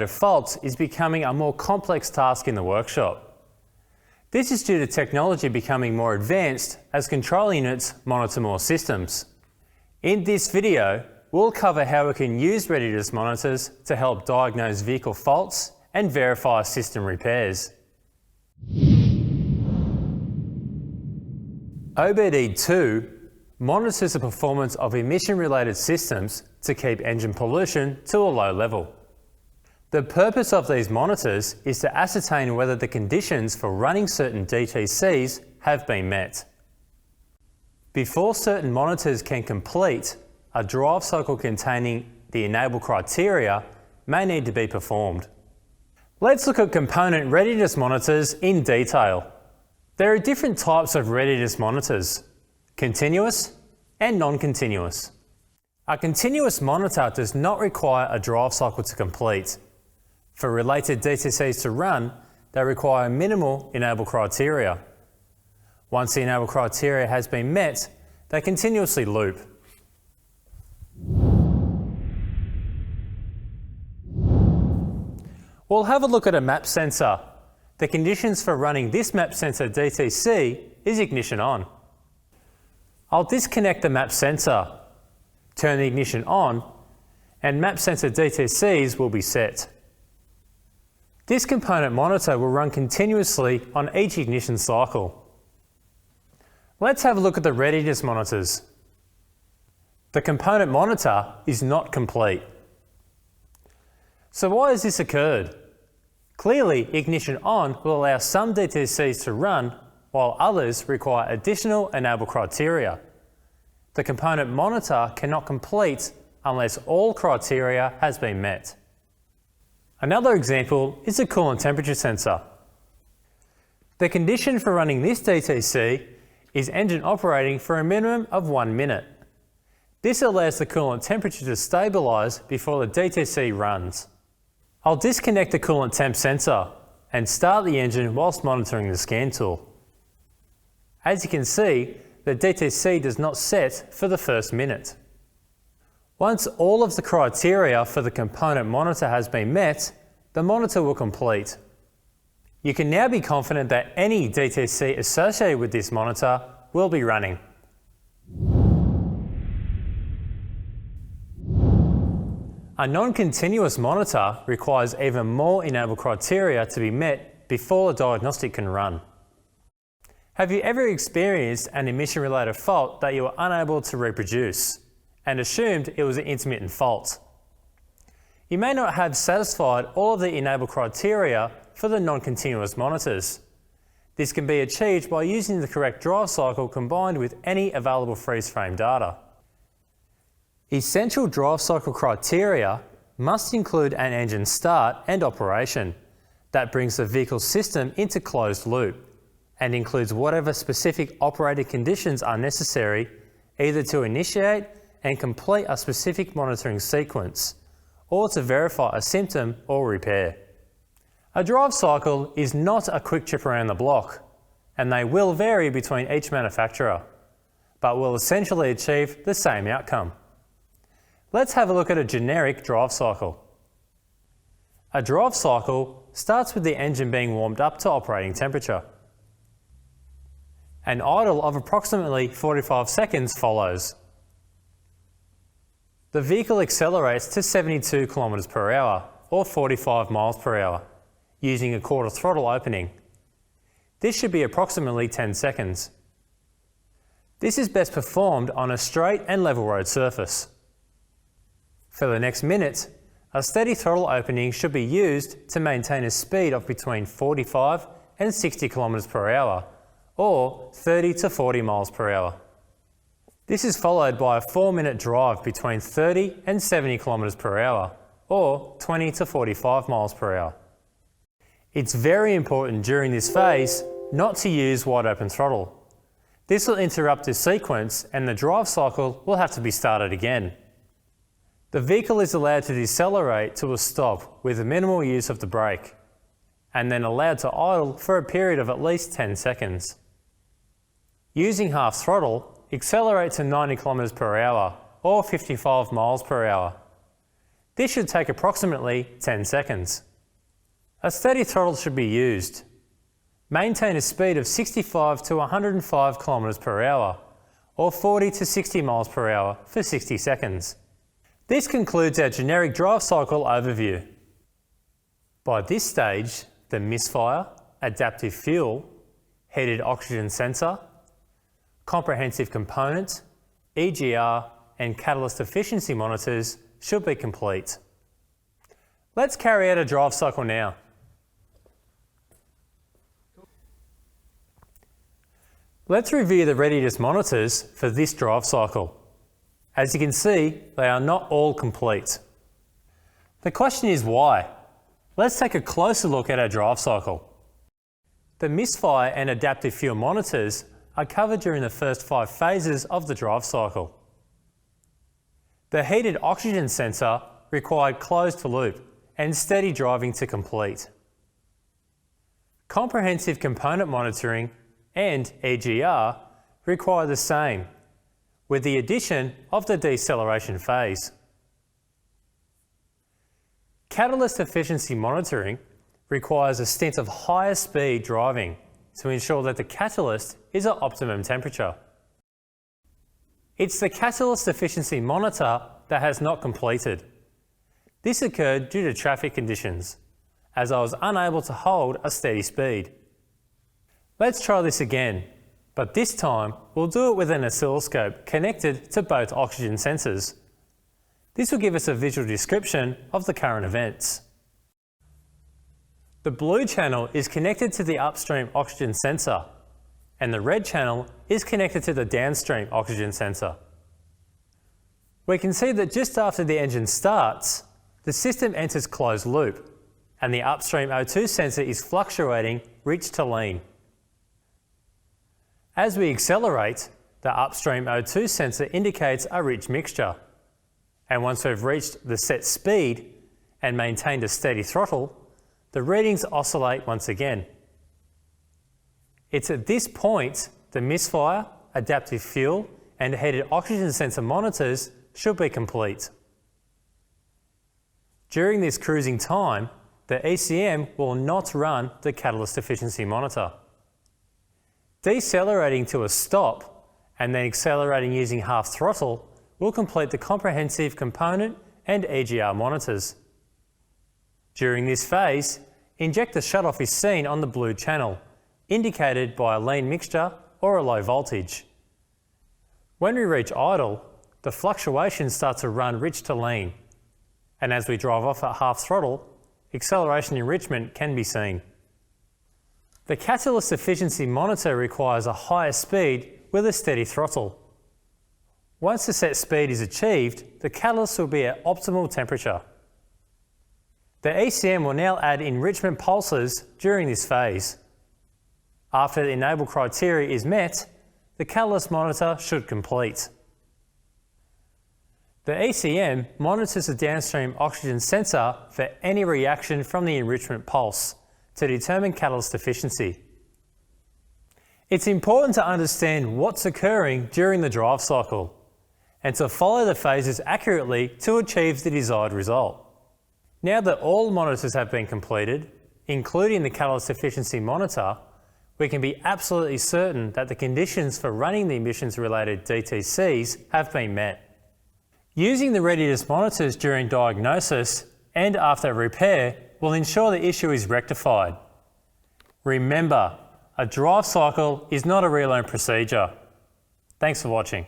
faults is becoming a more complex task in the workshop. This is due to technology becoming more advanced as control units monitor more systems. In this video, we'll cover how we can use readiness monitors to help diagnose vehicle faults and verify system repairs. OBD2 monitors the performance of emission-related systems to keep engine pollution to a low level. The purpose of these monitors is to ascertain whether the conditions for running certain DTCs have been met. Before certain monitors can complete, a drive cycle containing the enable criteria may need to be performed. Let's look at component readiness monitors in detail. There are different types of readiness monitors: continuous and non-continuous. A continuous monitor does not require a drive cycle to complete. For related DTCs to run, they require minimal enable criteria. Once the enable criteria has been met, they continuously loop. We'll have a look at a map sensor. The conditions for running this map sensor DTC is ignition on. I'll disconnect the map sensor, turn the ignition on, and map sensor DTCs will be set. This component monitor will run continuously on each ignition cycle. Let's have a look at the readiness monitors. The component monitor is not complete. So why has this occurred? Clearly, ignition on will allow some DTCs to run, while others require additional enable criteria. The component monitor cannot complete unless all criteria has been met. Another example is a coolant temperature sensor. The condition for running this DTC is engine operating for a minimum of 1 minute. This allows the coolant temperature to stabilise before the DTC runs. I'll disconnect the coolant temp sensor and start the engine whilst monitoring the scan tool. As you can see, the DTC does not set for the first minute. Once all of the criteria for the component monitor has been met, the monitor will complete. You can now be confident that any DTC associated with this monitor will be running. A non-continuous monitor requires even more enable criteria to be met before the diagnostic can run. Have you ever experienced an emission-related fault that you were unable to reproduce and assumed it was an intermittent fault? You may not have satisfied all of the enable criteria for the non-continuous monitors. This can be achieved by using the correct drive cycle combined with any available freeze frame data. Essential drive cycle criteria must include an engine start and operation that brings the vehicle system into closed loop and includes whatever specific operating conditions are necessary either to initiate and complete a specific monitoring sequence or to verify a symptom or repair. A drive cycle is not a quick trip around the block, and they will vary between each manufacturer, but will essentially achieve the same outcome. Let's have a look at a generic drive cycle. A drive cycle starts with the engine being warmed up to operating temperature. An idle of approximately 45 seconds follows. The vehicle accelerates to 72 km per hour or 45 miles per hour using a quarter throttle opening. This should be approximately 10 seconds. This is best performed on a straight and level road surface. For the next minute, a steady throttle opening should be used to maintain a speed of between 45 and 60 km per hour or 30 to 40 miles per hour. This is followed by a 4-minute drive between 30 and 70 km per hour or 20 to 45 miles per hour. It's very important during this phase not to use wide open throttle. This will interrupt the sequence and the drive cycle will have to be started again. The vehicle is allowed to decelerate to a stop with a minimal use of the brake, and then allowed to idle for a period of at least 10 seconds. Using half throttle, accelerate to 90 km per hour or 55 miles per hour. This should take approximately 10 seconds. A steady throttle should be used. Maintain a speed of 65 to 105 km per hour or 40 to 60 miles per hour for 60 seconds. This concludes our generic drive cycle overview. By this stage, the misfire, adaptive fuel, heated oxygen sensor, comprehensive component, EGR and catalyst efficiency monitors should be complete. Let's carry out a drive cycle now. Let's review the readiness monitors for this drive cycle. As you can see, they are not all complete. The question is why? Let's take a closer look at our drive cycle. The misfire and adaptive fuel monitors are covered during the first 5 phases of the drive cycle. The heated oxygen sensor required closed loop and steady driving to complete. Comprehensive component monitoring and EGR require the same, with the addition of the deceleration phase. Catalyst efficiency monitoring requires a stint of higher speed driving to ensure that the catalyst is at optimum temperature. It's the catalyst efficiency monitor that has not completed. This occurred due to traffic conditions, as I was unable to hold a steady speed. Let's try this again, but this time we'll do it with an oscilloscope connected to both oxygen sensors. This will give us a visual description of the current events. The blue channel is connected to the upstream oxygen sensor, and the red channel is connected to the downstream oxygen sensor. We can see that just after the engine starts, the system enters closed loop, and the upstream O2 sensor is fluctuating rich to lean. As we accelerate, the upstream O2 sensor indicates a rich mixture, and once we've reached the set speed and maintained a steady throttle, the readings oscillate once again. It's at this point the misfire, adaptive fuel and heated oxygen sensor monitors should be complete. During this cruising time, the ECM will not run the catalyst efficiency monitor. Decelerating to a stop and then accelerating using half throttle will complete the comprehensive component and EGR monitors. During this phase, injector shutoff is seen on the blue channel, indicated by a lean mixture or a low voltage. When we reach idle, the fluctuations start to run rich to lean, and as we drive off at half throttle, acceleration enrichment can be seen. The catalyst efficiency monitor requires a higher speed with a steady throttle. Once the set speed is achieved, the catalyst will be at optimal temperature. The ECM will now add enrichment pulses during this phase. After the enable criteria is met, the catalyst monitor should complete. The ECM monitors the downstream oxygen sensor for any reaction from the enrichment pulse to determine catalyst efficiency. It's important to understand what's occurring during the drive cycle and to follow the phases accurately to achieve the desired result. Now that all monitors have been completed, including the catalyst efficiency monitor, we can be absolutely certain that the conditions for running the emissions-related DTCs have been met. Using the readiness monitors during diagnosis and after repair will ensure the issue is rectified. Remember, a drive cycle is not a real-own procedure. Thanks for watching.